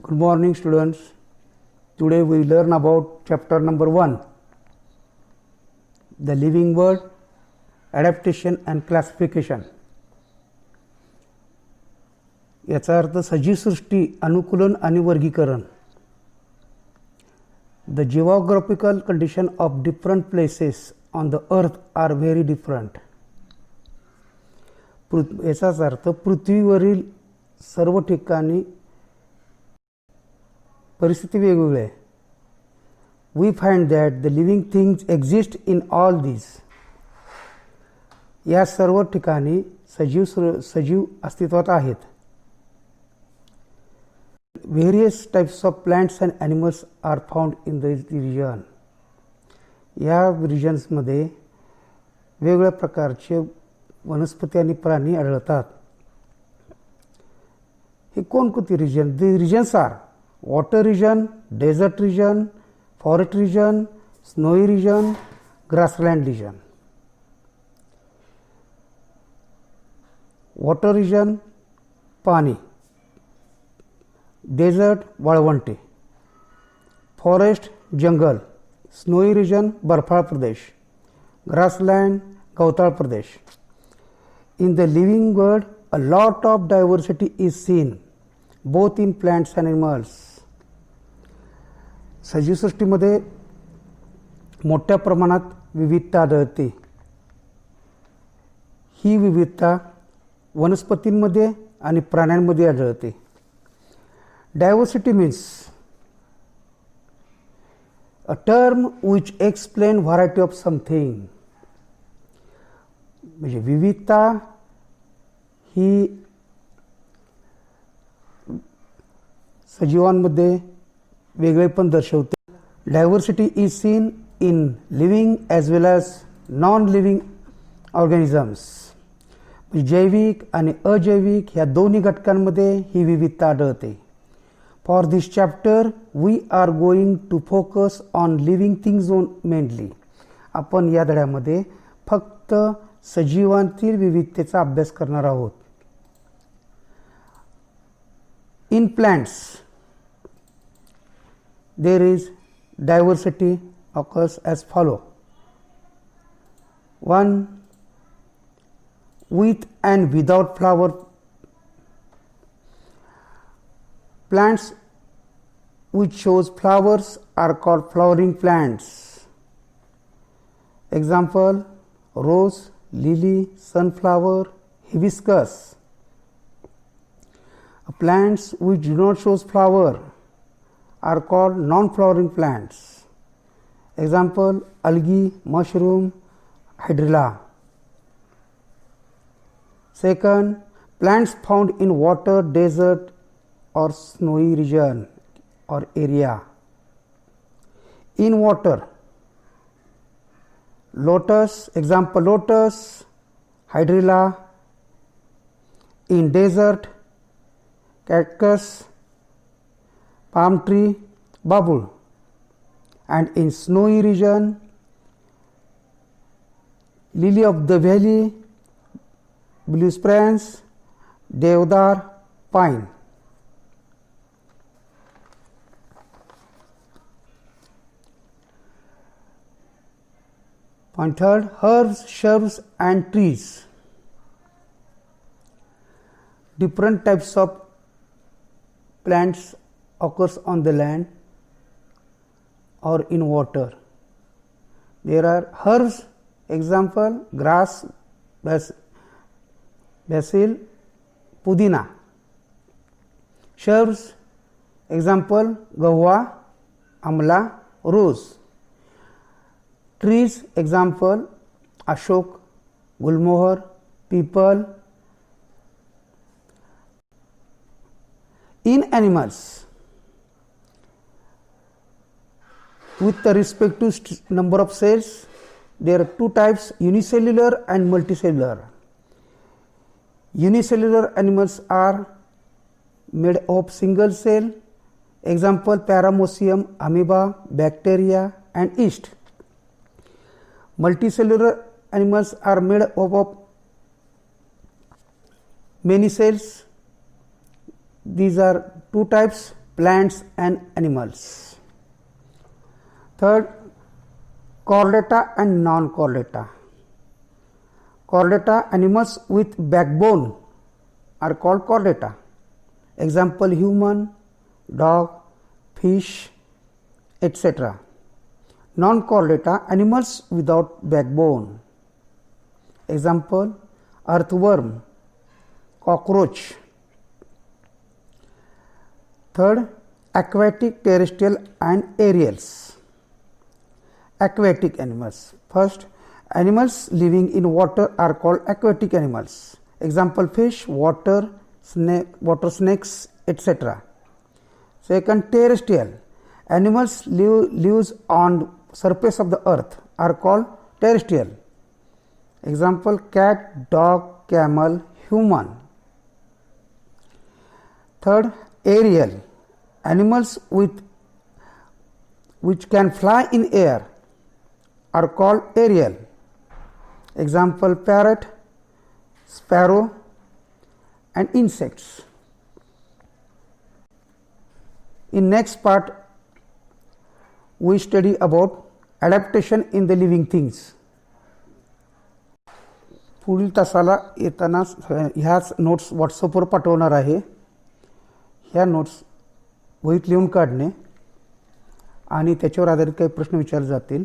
Good morning, students. Today we learn about chapter number 1, the living world, adaptation and classification. याचा अर्थ सजीव सृष्टी, अनुकूलन आणि वर्गीकरण. The geographical condition of different places on the earth are very different. याचाच अर्थ पृथ्वीवरील सर्व ठिकाणी परिस्थिती वेगवेगळी आहे. We find that the living things exist in all these. या सर्व ठिकाणी सजीव अस्तित्वात आहेत. Various types of plants and animals are found in the region. या रिजन्समध्ये वेगवेगळ्या प्रकारचे वनस्पती आणि प्राणी आढळतात. हे कोणकोणती region? The regions are water region, desert region, forest region, snowy region, grassland region. Water region पाणी, desert वाळवंटे, forest जंगल, snowy region बर्फाळ प्रदेश, grassland गवताळ प्रदेश. In the living world, a lot of diversity is seen, both in plants and animals. सजीव सृष्टीमध्ये मोठ्या प्रमाणात विविधता आढळते. ही विविधता वनस्पतींमध्ये आणि प्राण्यांमध्ये आढळते. Diversity means a term which explain variety of something. म्हणजे विविधता ही सजीवांमध्ये वेगळेपण दर्शवते. Diversity is seen in living as well as non living organisms. जैविक आणि अजैविक ह्या दोन्ही घटकांमध्ये ही विविधता आढळते. For this chapter we are going to focus on living things mainly. आपण या धड्यामध्ये फक्त सजीवांतील विविधतेचा अभ्यास करणार आहोत. In plants, there is diversity occurs as follow. 1. With and without flower. Plants which shows flowers are called flowering plants. Example: rose, lily, sunflower, hibiscus. Plants which do not show flower are called non-flowering plants. Example: algae, mushroom, hydrilla. Second, plants found in water, desert or snowy region or area. In water, lotus, example lotus, hydrilla. In desert, cactus, palm tree, babul. And in snowy region, lily of the valley, blue sprans, deodar, pine. Point third, herbs, shrubs and trees. Different types of plants occurs on the land or in water. There are herbs, example grass, basil, pudina. Shrubs, example gahwa, amla, rose. Trees, example ashok, gulmohar, peepal. In animals, with the respective number of cells, there are two types: unicellular and multicellular. Unicellular animals are made of single cell. Example: Paramecium, amoeba, bacteria and yeast. Multicellular animals are made up of many cells. These are two types: plants and animals. Third, chordata and non-chordata. Chordata, animals with backbone are called chordata. Example, human, dog, fish, etc. Non-chordata, animals without backbone. Example, earthworm, cockroach. Third, aquatic, terrestrial and aerials. Aquatic animals. First, animals living in water are called aquatic animals. Example, fish, water snakes, etc. Second, terrestrial. Animals lives on surface of the earth are called terrestrial. Example, cat, dog, camel, human. Third, aerial. Animals which can fly in air are called aerial. Example, parrot, sparrow and insects. In next part, we study about adaptation in the living things. पुढील तासाला येताना ह्याच notes व्हॉट्सअपवर पाठवणार आहे. ह्या notes वहीत लिहून काढणे आणि त्याच्यावर आधारित काही प्रश्न विचारले जातील.